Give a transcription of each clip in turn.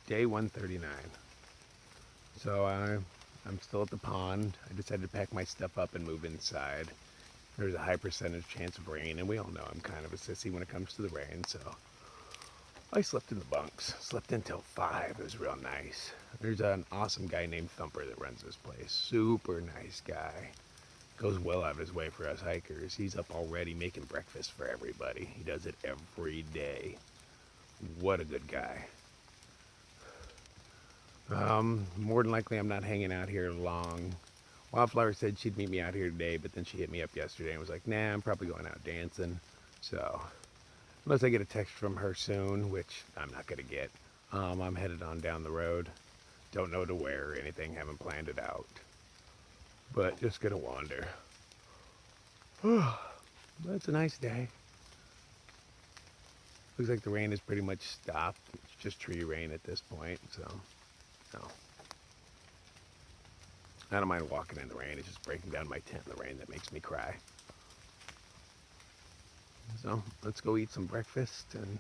Day 139. So I'm still at the pond. I decided to pack my stuff up and move inside. There's a high percentage chance of rain, and we all know I'm kind of a sissy when it comes to the rain, so I slept in the bunks. Slept until 5. It was real nice. There's an awesome guy named Thumper that runs this place. Super nice guy. Goes well out of his way for us hikers. He's up already making breakfast for everybody. He does it every day. What a good guy. More than likely I'm not hanging out here long. Wildflower said she'd meet me out here today, but then she hit me up yesterday and was like, nah, I'm probably going out dancing. So, unless I get a text from her soon, which I'm not going to get, I'm headed on down the road. Don't know to where or anything, haven't planned it out. But just going to wander. But it's a nice day. Looks like the rain has pretty much stopped. It's just tree rain at this point, so no. I don't mind walking in the rain. It's just breaking down my tent in the rain that makes me cry. So let's go eat some breakfast. And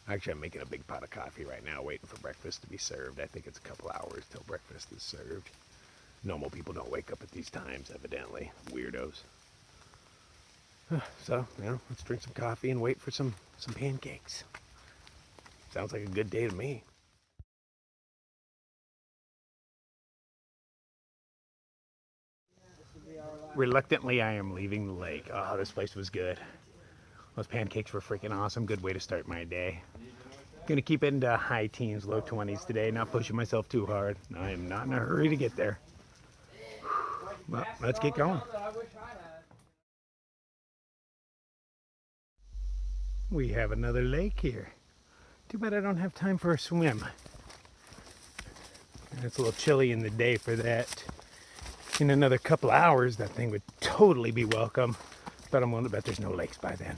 actually, I'm making a big pot of coffee right now, waiting for breakfast to be served. I think it's a couple hours till breakfast is served. Normal people don't wake up at these times, evidently. Weirdos. So, let's drink some coffee and wait for some pancakes. Sounds like a good day to me. Reluctantly, I am leaving the lake. Oh, this place was good. Those pancakes were freaking awesome. Good way to start my day. Gonna keep it into high teens, low 20s today. Not pushing myself too hard. I am not in a hurry to get there. Well, let's get going. We have another lake here. Too bad I don't have time for a swim. It's a little chilly in the day for that. In another couple hours, that thing would totally be welcome, but I'm willing to bet there's no lakes by then.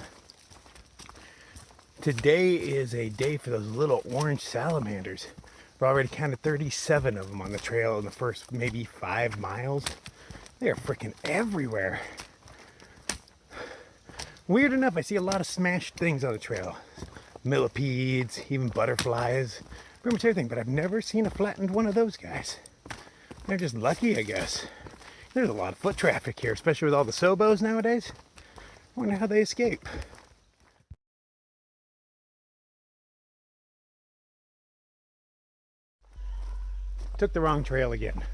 Today is a day for those little orange salamanders. We've already counted 37 of them on the trail in the first maybe 5 miles. They are freaking everywhere. Weird enough, I see a lot of smashed things on the trail. Millipedes, even butterflies, pretty much everything, but I've never seen a flattened one of those guys. They're just lucky, I guess. There's a lot of foot traffic here, especially with all the Sobos nowadays. I wonder how they escape. Took the wrong trail again.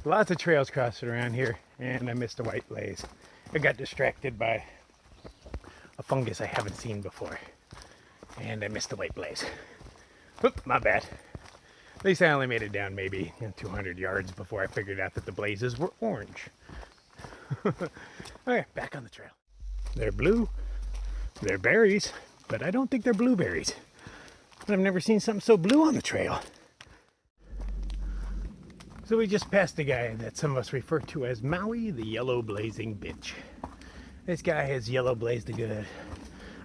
Lots of trails crossing around here, and I missed a white blaze. I got distracted by a fungus I haven't seen before, and I missed the white blaze. Oop, my bad. At least I only made it down maybe 200 yards before I figured out that the blazes were orange. Okay, back on the trail. They're blue. They're berries, but I don't think they're blueberries. I've never seen something so blue on the trail. So we just passed a guy that some of us refer to as Maui, the yellow blazing bitch. This guy has yellow blazed a good,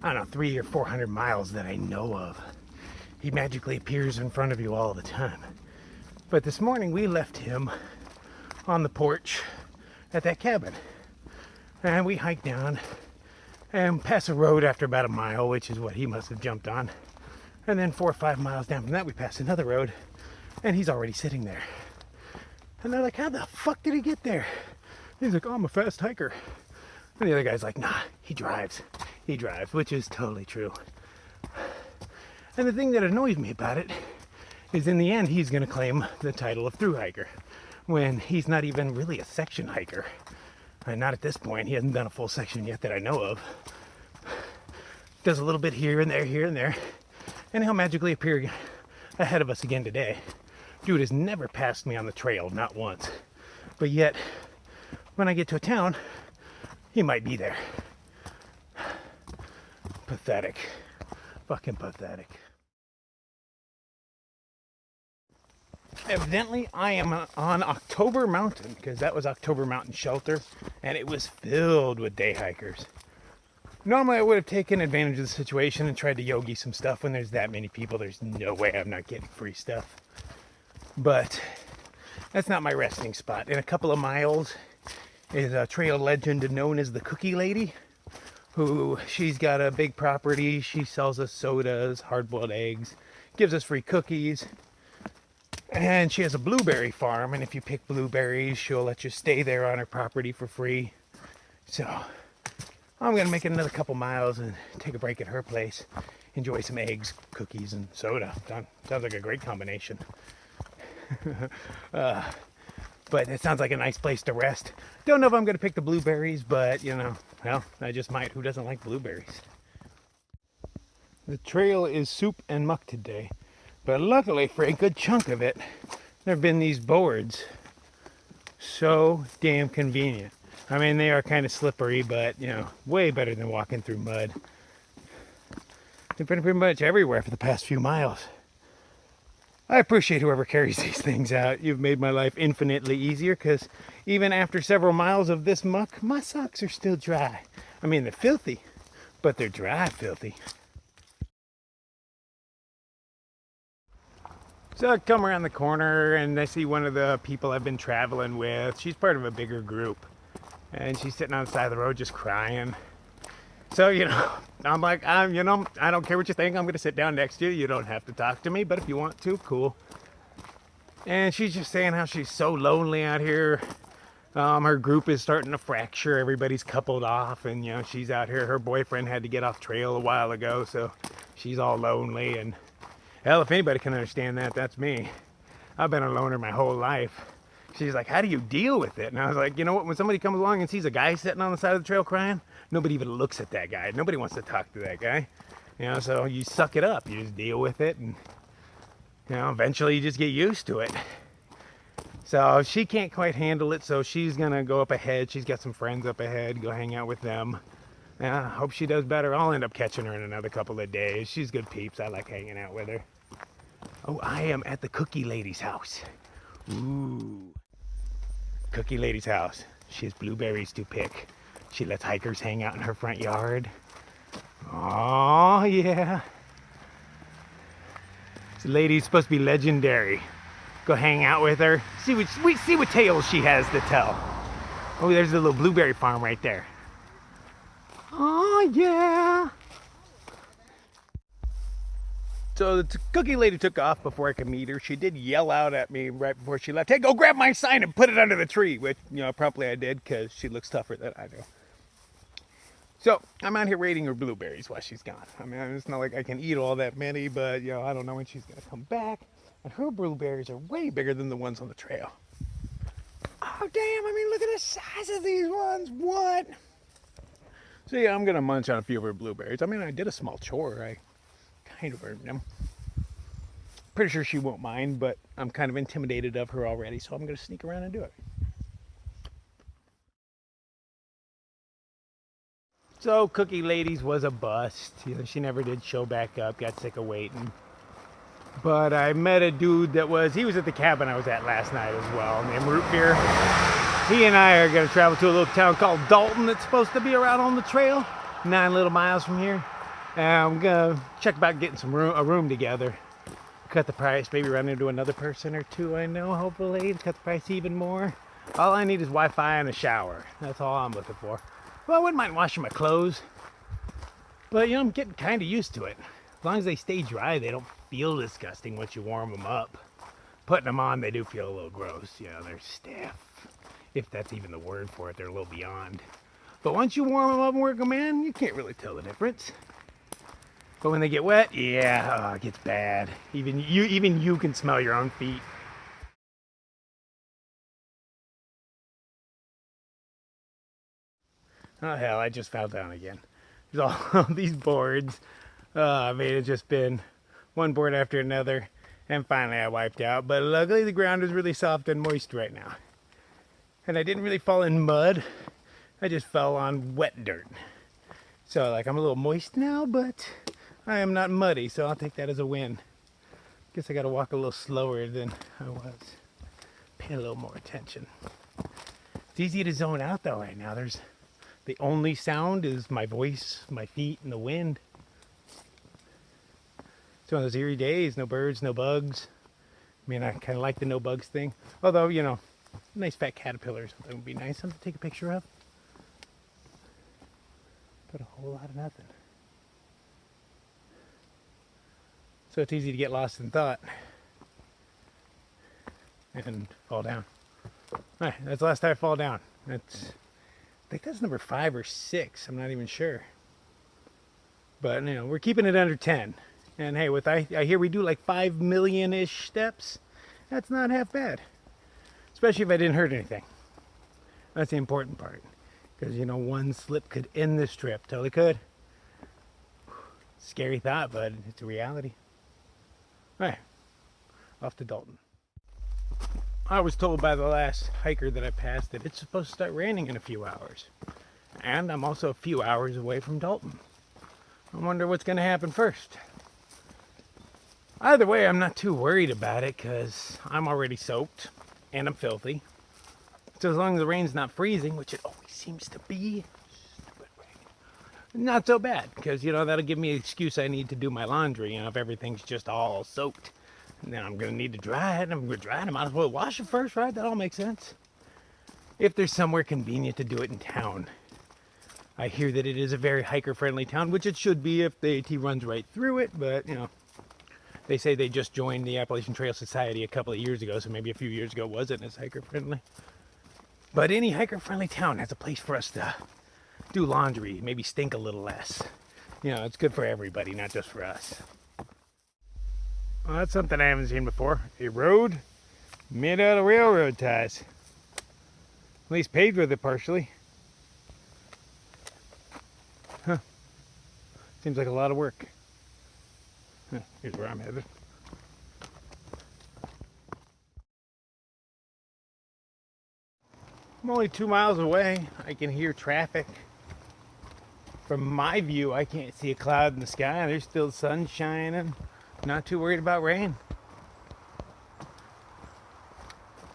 I don't know, 300 or 400 miles that I know of. He magically appears in front of you all the time. But this morning we left him on the porch at that cabin. And we hiked down and passed a road after about a mile, which is what he must have jumped on. And then 4 or 5 miles down from that we passed another road, and he's already sitting there. And they're like, how the fuck did he get there? He's like, oh, I'm a fast hiker. And the other guy's like, nah, he drives. He drives, which is totally true. And the thing that annoys me about it is in the end, he's going to claim the title of through hiker when he's not even really a section hiker. And not at this point. He hasn't done a full section yet that I know of. Does a little bit here and there, and he'll magically appear ahead of us again today. Dude has never passed me on the trail, not once. But yet, when I get to a town, he might be there. Pathetic. Fucking pathetic. Evidently, I am on October Mountain, because that was October Mountain Shelter, and it was filled with day hikers. Normally, I would have taken advantage of the situation and tried to yogi some stuff. When there's that many people, there's no way I'm not getting free stuff. But that's not my resting spot. In a couple of miles is a trail legend known as the Cookie Lady, who she's got a big property. She sells us sodas, hard-boiled eggs, gives us free cookies. And she has a blueberry farm, and if you pick blueberries, she'll let you stay there on her property for free. So I'm gonna make it another couple miles and take a break at her place. Enjoy some eggs, cookies, and soda. Sounds like a great combination. But it sounds like a nice place to rest. Don't know if I'm gonna pick the blueberries, but you know, well, I just might. Who doesn't like blueberries? The trail is soup and muck today, but luckily for a good chunk of it, there have been these boards. So damn convenient. I mean, they are kind of slippery, but you know, way better than walking through mud. They've been pretty much everywhere for the past few miles. I appreciate whoever carries these things out. You've made my life infinitely easier, because even after several miles of this muck, my socks are still dry. I mean, they're filthy, but they're dry filthy. So I come around the corner and I see one of the people I've been traveling with. She's part of a bigger group, and she's sitting on the side of the road just crying. So, you know, I'm like, you know, I don't care what you think. I'm going to sit down next to you. You don't have to talk to me, but if you want to, cool. And she's just saying how she's so lonely out here. Her group is starting to fracture. Everybody's coupled off, and, you know, she's out here. Her boyfriend had to get off trail a while ago, so she's all lonely. And hell, if anybody can understand that, that's me. I've been a loner my whole life. She's like, how do you deal with it? And I was like, you know what, when somebody comes along and sees a guy sitting on the side of the trail crying, nobody even looks at that guy. Nobody wants to talk to that guy. You know, so you suck it up. You just deal with it, and, you know, eventually you just get used to it. So she can't quite handle it, so she's going to go up ahead. She's got some friends up ahead, go hang out with them. I hope she does better. I'll end up catching her in another couple of days. She's good peeps. I like hanging out with her. Oh, I am at the Cookie Lady's house. Ooh. Cookie Lady's house. She has blueberries to pick. She lets hikers hang out in her front yard. Oh, yeah. This lady's supposed to be legendary. Go hang out with her. See what tales she has to tell. Oh, there's a little blueberry farm right there. Oh, yeah. So the Cookie Lady took off before I could meet her. She did yell out at me right before she left, hey, go grab my sign and put it under the tree, which, you know, promptly I did, because she looks tougher than I do. So I'm out here raiding her blueberries while she's gone. I mean, it's not like I can eat all that many, but, you know, I don't know when she's going to come back. And her blueberries are way bigger than the ones on the trail. Oh, damn, I mean, look at the size of these ones. What? So, yeah, I'm going to munch on a few of her blueberries. I mean, I did a small chore. I kind of earned them. Pretty sure she won't mind, but I'm kind of intimidated of her already, so I'm going to sneak around and do it. So Cookie Lady's was a bust. You know, she never did show back up, got sick of waiting. But I met a dude he was at the cabin I was at last night as well, named Root Beer. He and I are going to travel to a little town called Dalton that's supposed to be around on the trail, 9 little miles from here. And I'm going to check about getting a room together. Cut the price, maybe run into another person or two I know, hopefully, to cut the price even more. All I need is Wi-Fi and a shower. That's all I'm looking for. Well, I wouldn't mind washing my clothes, but, you know, I'm getting kind of used to it. As long as they stay dry, they don't feel disgusting once you warm them up. Putting them on, they do feel a little gross. You know, they're stiff. If that's even the word for it, they're a little beyond. But once you warm them up and work them in, you can't really tell the difference. But when they get wet, yeah, it gets bad. Even you can smell your own feet. Oh hell, I just fell down again. There's all these boards. I mean, it's just been one board after another, and finally I wiped out. But luckily the ground is really soft and moist right now. And I didn't really fall in mud. I just fell on wet dirt. So like I'm a little moist now, but I am not muddy, so I'll take that as a win. Guess I gotta walk a little slower than I was. Pay a little more attention. It's easy to zone out though right now. The only sound is my voice, my feet, and the wind. It's one of those eerie days, no birds, no bugs. I mean, I kind of like the no bugs thing. Although, you know, a nice fat caterpillar or something would be nice. Something to take a picture of. But a whole lot of nothing. So it's easy to get lost in thought. and fall down. All right, that's the last time I fall down. I think that's number 5 or 6. I'm not even sure. But, you know, we're keeping it under 10. And hey, I hear we do like 5 million-ish steps. That's not half bad. Especially if I didn't hurt anything. That's the important part. Because, you know, one slip could end this trip. Totally could. Scary thought, but it's a reality. All right, off to Dalton. I was told by the last hiker that I passed that it's supposed to start raining in a few hours. And I'm also a few hours away from Dalton. I wonder what's going to happen first. Either way, I'm not too worried about it because I'm already soaked and I'm filthy. So as long as the rain's not freezing, which it always seems to be, not so bad, because, you know, that'll give me an excuse I need to do my laundry, you know, if everything's just all soaked. And then I'm going to need to dry it, and I'm going to dry it, I might as well wash it first, right? That all makes sense. If there's somewhere convenient to do it in town. I hear that it is a very hiker-friendly town, which it should be if the AT runs right through it, but, you know, they say they just joined the Appalachian Trail Society a couple of years ago, so maybe a few years ago it wasn't as hiker-friendly. But any hiker-friendly town has a place for us to do laundry, maybe stink a little less. You know, it's good for everybody, not just for us. Well, that's something I haven't seen before. A road made out of railroad ties. At least paved with it partially. Huh. Seems like a lot of work. Huh. Here's where I'm headed. I'm only 2 miles away. I can hear traffic. From my view, I can't see a cloud in the sky. There's still sun shining. Not too worried about rain.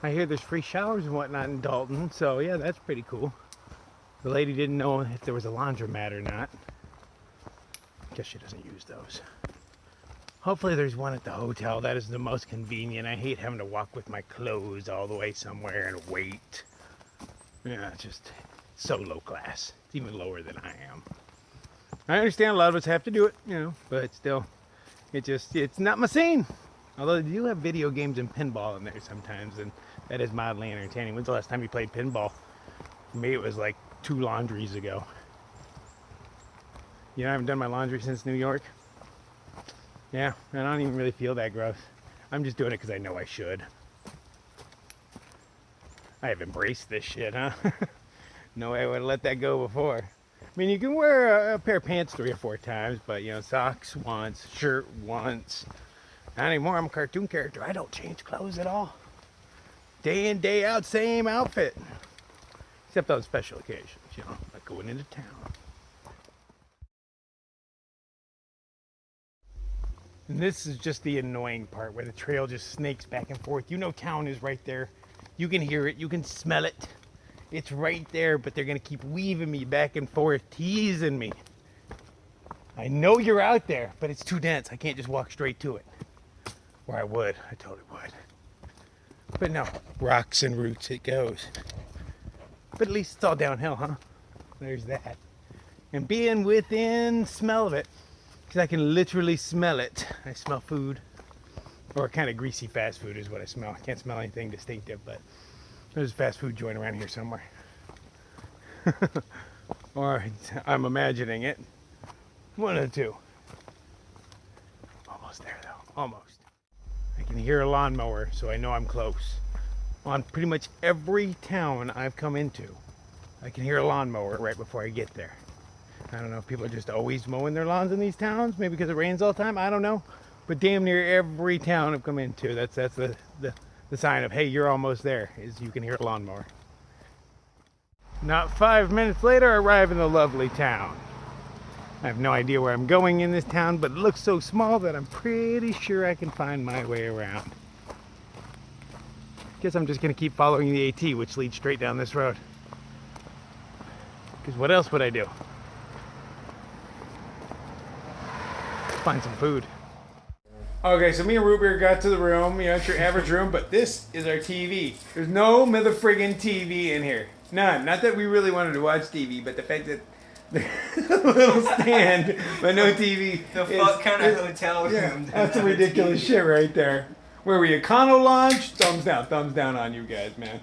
I hear there's free showers and whatnot in Dalton, so yeah, that's pretty cool. The lady didn't know if there was a laundromat or not. Guess she doesn't use those. Hopefully there's one at the hotel. That is the most convenient. I hate having to walk with my clothes all the way somewhere and wait. Yeah, it's just so low class. It's even lower than I am. I understand a lot of us have to do it, you know, but still, it's not my scene. Although they do have video games and pinball in there sometimes, and that is mildly entertaining. When's the last time you played pinball? For me, it was like 2 laundries ago. You know, I haven't done my laundry since New York. Yeah, I don't even really feel that gross. I'm just doing it because I know I should. I have embraced this shit, huh? No way I would have let that go before. I mean, you can wear a pair of pants 3 or 4 times, but, you know, socks once, shirt once. Not anymore. I'm a cartoon character. I don't change clothes at all. Day in, day out, same outfit. Except on special occasions, you know, like going into town. And this is just the annoying part where the trail just snakes back and forth. You know town is right there. You can hear it. You can smell it. It's right there, but they're going to keep weaving me back and forth, teasing me. I know you're out there, but it's too dense. I can't just walk straight to it. Or I would. I totally would. But no, rocks and roots it goes. But at least it's all downhill, huh? There's that. And being within smell of it, because I can literally smell it. I smell food. Or kind of greasy fast food is what I smell. I can't smell anything distinctive, but there's a fast food joint around here somewhere. Or I'm imagining it. One of the two. Almost there though, almost. I can hear a lawnmower, so I know I'm close. On pretty much every town I've come into, I can hear a lawnmower right before I get there. I don't know if people are just always mowing their lawns in these towns, maybe because it rains all the time, I don't know. But damn near every town I've come into, that's the sign of, hey, you're almost there, is you can hear a lawnmower. Not 5 minutes later, I arrive in the lovely town. I have no idea where I'm going in this town, but it looks so small that I'm pretty sure I can find my way around. Guess I'm just gonna keep following the AT, which leads straight down this road. Because what else would I do? Find some food. Okay, so me and Root Beer got to the room. You know, it's your average room, but this is our TV. There's no mother friggin' TV in here. None. Not that we really wanted to watch TV, but the fact that there's a little stand, but no TV. The fuck kind of hotel room. Yeah, that's some ridiculous shit right there. Where we econo launch? Thumbs down on you guys, man.